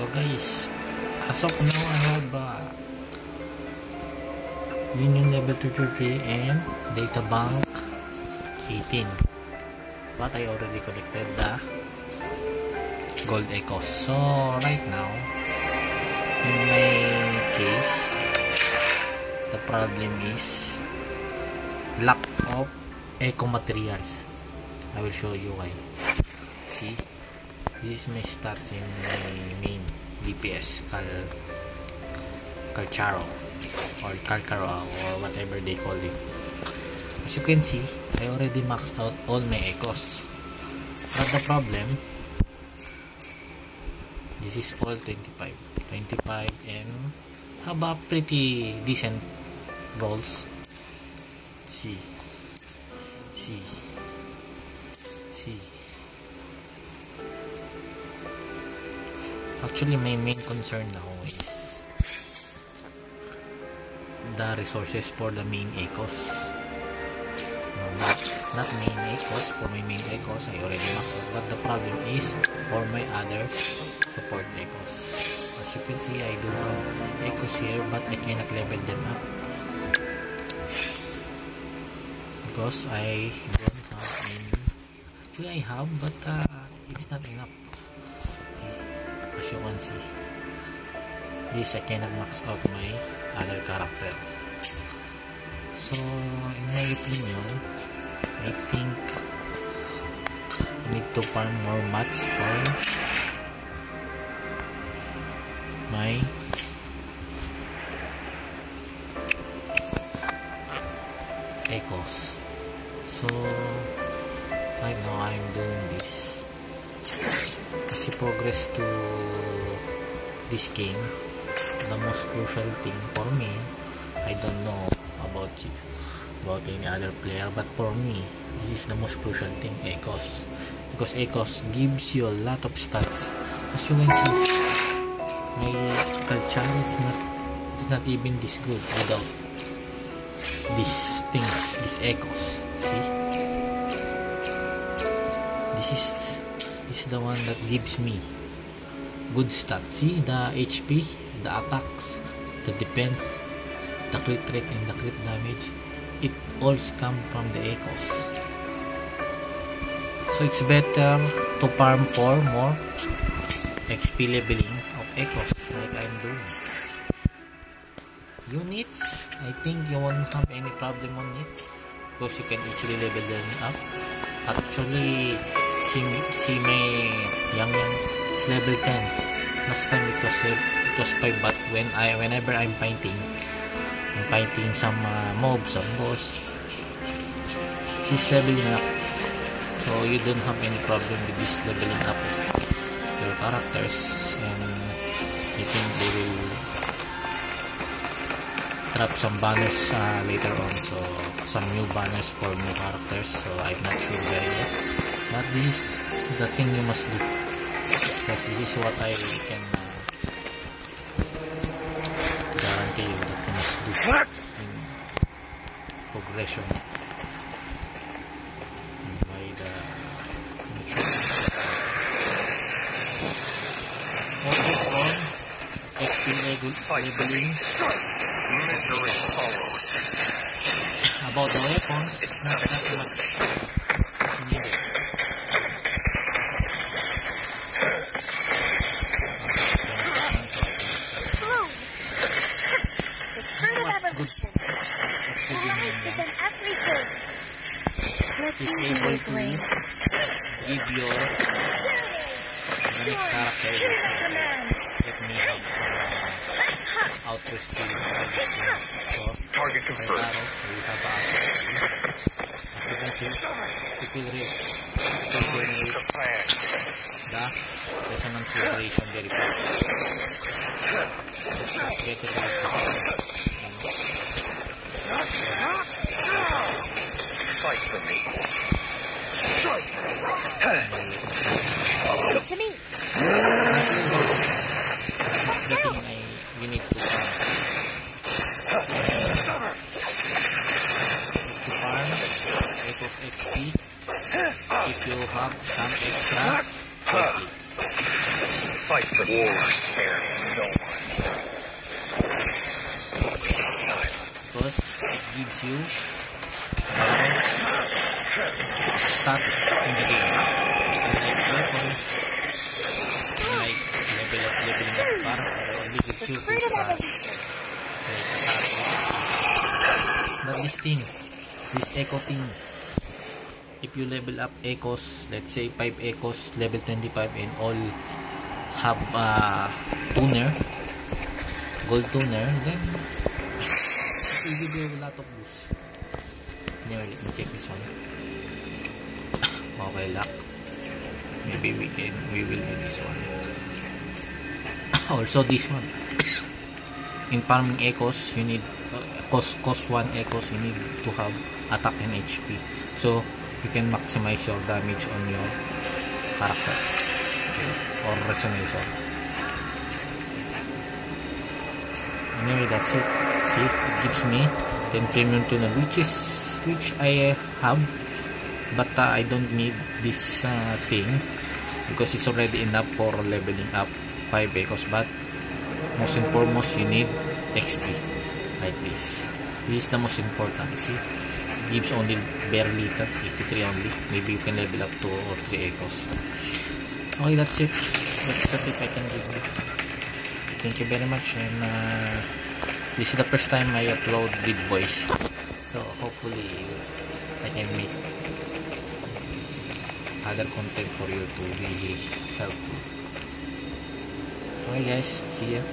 So guys, as of now I have Union level 33 and Data Bank 18, but I already collected the gold echoes. So right now in my case, the problem is lack of echo materials. I will show you why. See, this is my stats in my main DPS Calcharo or Calcaro or whatever they call it. As you can see, I already maxed out all my echoes, but the problem, this is all 25 and have a pretty decent rolls. See. Actually, my main concern now is the resources for the main echoes. No, not main echoes. For my main echoes, I already maxed out. But the problem is for my other support echoes. As you can see, I do have echoes here, but I cannot level them up because I don't have any. Actually, I have, but it's not enough. As you can see, this I cannot max out my other character. So in my opinion, I think I need to farm more mats for my echoes. So right now I'm doing this. As you progress to this game, the most crucial thing for me, I don't know about you, about any other player, but for me, this is the most crucial thing, echoes, because echoes gives you a lot of stats. As you can see, my Calcharo is not even this good without these things, these echoes. See, this is the one that gives me good stats. See, the HP, the attacks, the defense, the crit rate and the crit damage, it all comes from the echoes. So it's better to farm for more XP leveling of echoes like I'm doing. Units, I think you won't have any problem on it because you can easily level them up. Actually, see my Yang, it's level 10. Last time it was 5, but whenever I'm fighting some mobs, some boss, she's leveling up. So you don't have any problem with this leveling up your characters, and I think they will drop some banners later on, so some new banners for new characters. So I'm not sure where yet, but this is the thing you must do, because this is what I can guarantee you that you must do in progression by the focus on XP leveling. Misery follows. About the weapons, it's not that much needed. The fruit of evolution. Life is an everything. Let me be your blade. Give your the next character let me have outer skill. So Target confirmed. We have as you can see, it will generate the resonance vibration very fast. Get it Fight for me. Give it to me. the thing you need to farm it was XP. If you have some extra, take it. Fight for war, spare no one. It's time. Because it gives you start in the game. Like weapons, like leveling up para only gives you to start. But this thing, this echo thing, if you level up echoes, let's say 5 echoes, level 25, and all have tuner, gold tuner, then it will give you a lot of boost. Anyway, let me check this one. Okay, luck. Maybe we will do this one. Also this one. In farming echoes, you need cost 1 echoes, you need to have attack and HP, so you can maximize your damage on your character, okay, or resonator. Anyway, that's it. See, it gives me 10 premium tuner, which I have, but I don't need this thing because it's already enough for leveling up 5 echoes. But most and foremost, you need XP like this. This is the most important. See, it gives only bare little, 83 only. Maybe you can level up 2 or 3 echoes. Okay, that's it. That's the tip I can give you. Thank you very much, and this is the first time I upload with voice, so hopefully I can make other content for you to be helpful. Okay guys, see ya.